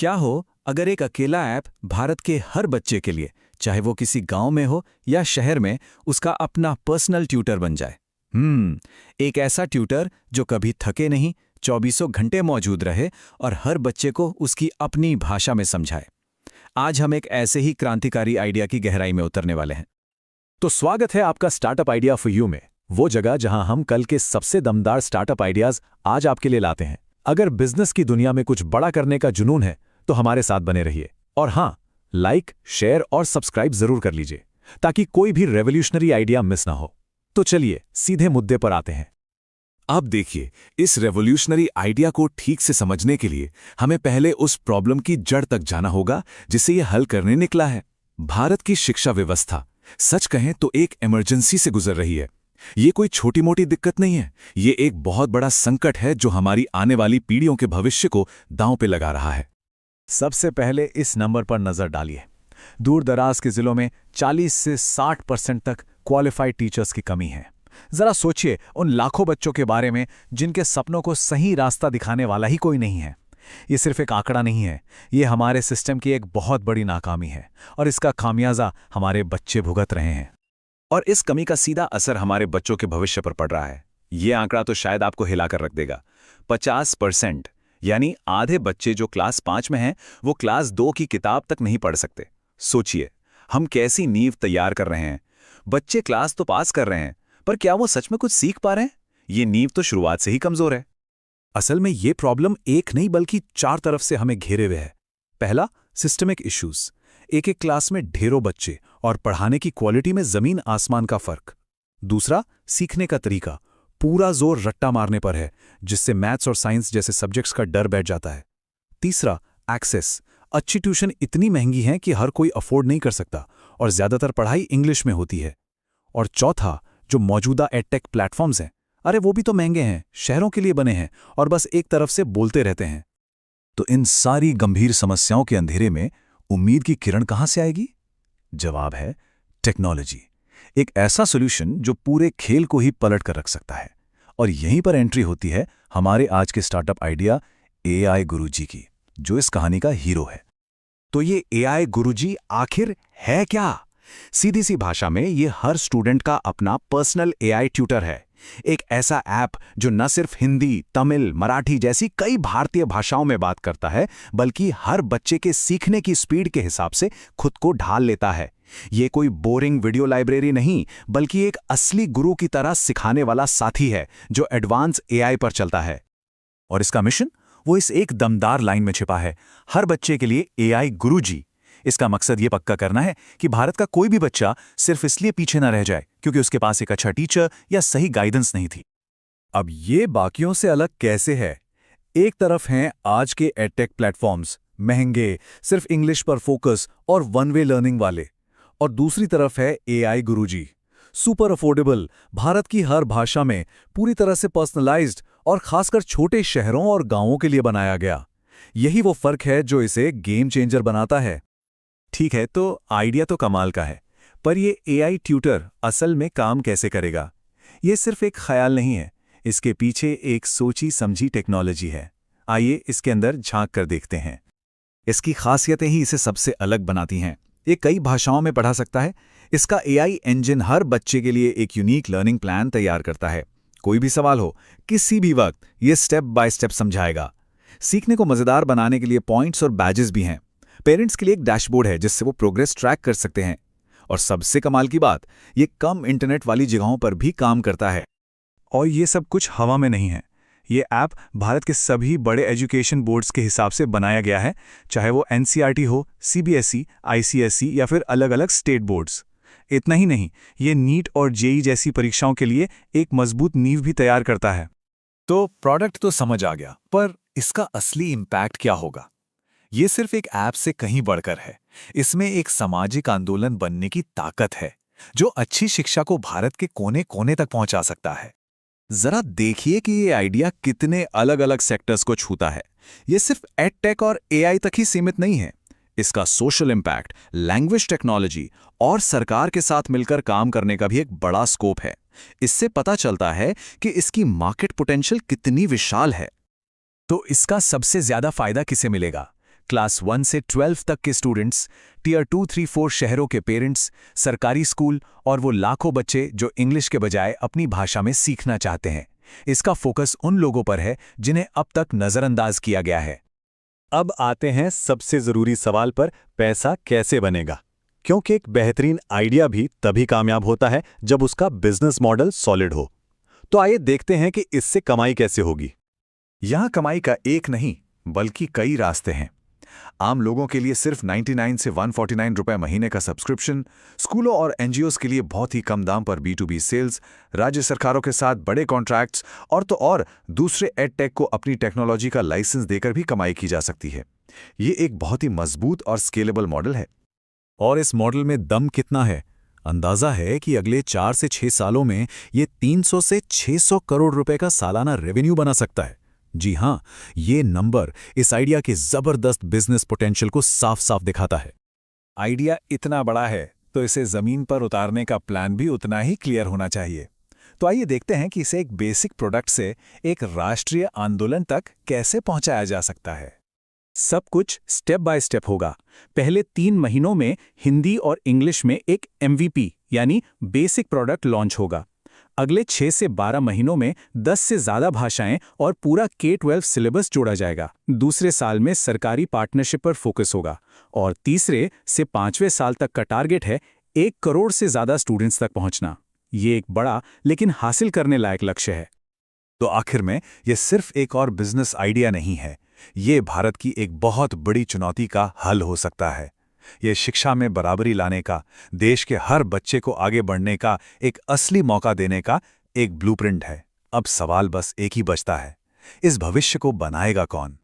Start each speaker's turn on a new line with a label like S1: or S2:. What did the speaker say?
S1: क्या हो अगर एक अकेला ऐप भारत के हर बच्चे के लिए, चाहे वो किसी गांव में हो या शहर में, उसका अपना पर्सनल ट्यूटर बन जाए। एक ऐसा ट्यूटर जो कभी थके नहीं, चौबीसों घंटे मौजूद रहे और हर बच्चे को उसकी अपनी भाषा में समझाए। आज हम एक ऐसे ही क्रांतिकारी आइडिया की गहराई में उतरने वाले हैं।
S2: तो स्वागत है आपका स्टार्टअप आइडिया फॉर यू में, वो जगह जहां हम कल के सबसे दमदार स्टार्टअप आइडियाज आज आपके लिए लाते हैं। अगर बिजनेस की दुनिया में कुछ बड़ा करने का जुनून है तो हमारे साथ बने रहिए। और हां, लाइक, शेयर और सब्सक्राइब जरूर कर लीजिए ताकि कोई भी रेवोल्यूशनरी आइडिया मिस ना हो। तो चलिए सीधे मुद्दे पर आते हैं।
S3: अब देखिए, इस रेवोल्यूशनरी आइडिया को ठीक से समझने के लिए हमें पहले उस प्रॉब्लम की जड़ तक जाना होगा जिसे ये हल करने निकला है। भारत की शिक्षा व्यवस्था सच कहें तो एक इमरजेंसी से गुजर रही है। ये कोई छोटी मोटी दिक्कत नहीं है, ये एक बहुत बड़ा संकट है जो हमारी आने वाली पीढ़ियों के भविष्य को दांव पे लगा रहा है।
S2: सबसे पहले इस नंबर पर नजर डालिए। दूर दराज के जिलों में 40 से 60% तक क्वालिफाइड टीचर्स की कमी है। जरा सोचिए उन लाखों बच्चों के बारे में जिनके सपनों को सही रास्ता दिखाने वाला ही कोई नहीं है। ये सिर्फ एक आंकड़ा नहीं है, ये हमारे सिस्टम की एक बहुत बड़ी नाकामी है और इसका खामियाजा हमारे बच्चे भुगत रहे हैं।
S1: और इस कमी का सीधा असर हमारे बच्चों के भविष्य पर पड़ रहा है। ये आंकड़ा तो शायद आपको हिलाकर रख देगा। 50%, यानी आधे बच्चे जो क्लास 5 में हैं, वो क्लास 2 की किताब तक नहीं पढ़ सकते। सोचिए, हम कैसी नींव तैयार कर रहे हैं। बच्चे क्लास तो पास कर रहे हैं, पर क्या वो सच में कुछ सीख पा रहे हैं? ये नींव तो शुरुआत से ही कमजोर है।
S2: असल में ये प्रॉब्लम एक नहीं बल्कि 4 तरफ से हमें घेरे हुए है। पहला, सिस्टमिक इश्यूज। एक एक क्लास में ढेरों बच्चे और पढ़ाने की क्वालिटी में जमीन आसमान का फर्क। दूसरा, सीखने का तरीका। पूरा जोर रट्टा मारने पर है, जिससे मैथ्स और साइंस जैसे सब्जेक्ट्स का डर बैठ जाता है। तीसरा, एक्सेस। अच्छी ट्यूशन इतनी महंगी हैं कि हर कोई अफोर्ड नहीं कर सकता और ज्यादातर पढ़ाई इंग्लिश में होती है। और चौथा, जो मौजूदा एडटेक प्लेटफॉर्म्स हैं, अरे वो भी तो महंगे हैं, शहरों के लिए बने हैं और बस एक तरफ से बोलते रहते हैं।
S3: तो इन सारी गंभीर समस्याओं के अंधेरे में उम्मीद की किरण कहां से आएगी? जवाब है टेक्नोलॉजी। एक ऐसा सॉल्यूशन जो पूरे खेल को ही पलट कर रख सकता है। और यहीं पर एंट्री होती है हमारे आज के स्टार्टअप आइडिया एआई गुरुजी की, जो इस कहानी का हीरो है।
S1: तो ये एआई गुरुजी आखिर है क्या? सीधी सी भाषा में ये हर स्टूडेंट का अपना पर्सनल एआई ट्यूटर है। एक ऐसा ऐप जो न सिर्फ हिंदी, तमिल, मराठी जैसी कई भारतीय भाषाओं में बात करता है, बल्कि हर बच्चे के सीखने की स्पीड के हिसाब से खुद को ढाल लेता है। ये कोई बोरिंग वीडियो लाइब्रेरी नहीं, बल्कि एक असली गुरु की तरह सिखाने वाला साथी है जो एडवांस एआई पर चलता है।
S2: और इसका मिशन, वो इस एक दमदार लाइन में छिपा है, हर बच्चे के लिए एआई गुरुजी। इसका मकसद ये पक्का करना है कि भारत का कोई भी बच्चा सिर्फ इसलिए पीछे न रह जाए क्योंकि उसके पास एक अच्छा टीचर या सही गाइडेंस नहीं थी। अब ये बाकियों से अलग कैसे है? एक तरफ हैं आज के एडटेक प्लेटफॉर्म्स, महंगे, सिर्फ इंग्लिश पर फोकस और वन वे लर्निंग वाले। और दूसरी तरफ है एआई गुरुजी, सुपर अफोर्डेबल, भारत की हर भाषा में, पूरी तरह से पर्सनलाइज्ड और खासकर छोटे शहरों और गांवों के लिए बनाया गया। यही वो फर्क है जो इसे गेम चेंजर बनाता है। ठीक है, तो आइडिया तो कमाल का है, पर ये एआई ट्यूटर असल में काम कैसे करेगा? ये सिर्फ एक ख्याल नहीं है, इसके पीछे एक सोची समझी टेक्नोलॉजी है। आइए इसके अंदर झांक कर देखते हैं। इसकी खासियतें ही इसे सबसे अलग बनाती हैं। ये कई भाषाओं में पढ़ा सकता है। इसका एआई इंजन हर बच्चे के लिए एक यूनिक लर्निंग प्लान तैयार करता है। कोई भी सवाल हो, किसी भी वक्त, ये स्टेप बाय स्टेप समझाएगा। सीखने को मजेदार बनाने के लिए पॉइंट्स और बैजेस भी हैं। पेरेंट्स के लिए एक डैशबोर्ड है जिससे वो प्रोग्रेस ट्रैक कर सकते हैं। और सबसे कमाल की बात, ये कम इंटरनेट वाली जगहों पर भी काम करता है। और ये सब कुछ हवा में नहीं है। ये ऐप भारत के सभी बड़े एजुकेशन बोर्ड्स के हिसाब से बनाया गया है, चाहे वो एनसीईआरटी हो, सीबीएसई, आईसीएसई या फिर अलग अलग स्टेट बोर्ड्स। इतना ही नहीं, ये नीट और जेईई जैसी परीक्षाओं के लिए एक मजबूत नींव भी तैयार करता है। तो प्रोडक्ट तो समझ आ गया, पर इसका असली इम्पैक्ट क्या होगा? ये सिर्फ एक ऐप से कहीं बढ़कर है। इसमें एक सामाजिक आंदोलन बनने की ताकत है जो अच्छी शिक्षा को भारत के कोने कोने तक पहुंचा सकता है। जरा देखिए कि ये आइडिया कितने अलग अलग सेक्टर्स को छूता है। ये सिर्फ एडटेक और एआई तक ही सीमित नहीं है। इसका सोशल इम्पैक्ट, लैंग्वेज टेक्नोलॉजी और सरकार के साथ मिलकर काम करने का भी एक बड़ा स्कोप है। इससे पता चलता है कि इसकी मार्केट पोटेंशियल कितनी विशाल है। तो इसका सबसे ज्यादा फायदा किसे मिलेगा?
S1: क्लास 1 से 12 तक के स्टूडेंट्स, टियर 2, 3, 4 शहरों के पेरेंट्स, सरकारी स्कूल और वो लाखों बच्चे जो इंग्लिश के बजाय अपनी भाषा में सीखना चाहते हैं। इसका फोकस उन लोगों पर है जिन्हें अब तक नज़रअंदाज किया गया है।
S2: अब आते हैं सबसे जरूरी सवाल पर, पैसा कैसे बनेगा? क्योंकि एक बेहतरीन आइडिया भी तभी कामयाब होता है जब उसका बिजनेस मॉडल सॉलिड हो। तो आइए देखते हैं कि इससे कमाई कैसे होगी।
S1: यहाँ कमाई का एक नहीं बल्कि कई रास्ते हैं। आम लोगों के लिए सिर्फ 99 से 149 रुपए महीने का सब्सक्रिप्शन, स्कूलों और एनजीओस के लिए बहुत ही कम दाम पर B2B सेल्स, राज्य सरकारों के साथ बड़े कॉन्ट्रैक्ट्स और तो और दूसरे एडटेक को अपनी टेक्नोलॉजी का लाइसेंस देकर भी कमाई की जा सकती है। ये एक बहुत ही मजबूत और स्केलेबल मॉडल है।
S2: और इस मॉडल में दम कितना है? अंदाजा है कि अगले 4 से 6 सालों में ये 300 से 600 करोड़ रुपए का सालाना रेवेन्यू बना सकता है। जी हां, ये नंबर इस आइडिया के जबरदस्त बिजनेस पोटेंशियल को साफ-साफ दिखाता है।
S4: आइडिया इतना बड़ा है तो इसे जमीन पर उतारने का प्लान भी उतना ही क्लियर होना चाहिए। तो आइए देखते हैं कि इसे एक बेसिक प्रोडक्ट से एक राष्ट्रीय आंदोलन तक कैसे पहुंचाया जा सकता है।
S1: सब कुछ स्टेप बाय स्टेप होगा। पहले 3 महीनों में हिंदी और इंग्लिश में एक MVP यानी बेसिक प्रोडक्ट लॉन्च होगा। अगले 6 से 12 महीनों में 10 से ज़्यादा भाषाएं और पूरा K-12 सिलेबस जोड़ा जाएगा। दूसरे साल में सरकारी पार्टनरशिप पर फोकस होगा और तीसरे से 5वें साल तक का टारगेट है 1 करोड़ से ज़्यादा स्टूडेंट्स तक पहुंचना। ये एक बड़ा लेकिन हासिल करने लायक लक्ष्य है।
S2: तो आखिर में ये सिर्फ एक और बिजनेस आइडिया नहीं है, ये भारत की एक बहुत बड़ी चुनौती का हल हो सकता है। ये शिक्षा में बराबरी लाने का, देश के हर बच्चे को आगे बढ़ने का एक असली मौका देने का एक ब्लूप्रिंट है। अब सवाल बस एक ही बचता है, इस भविष्य को बनाएगा कौन?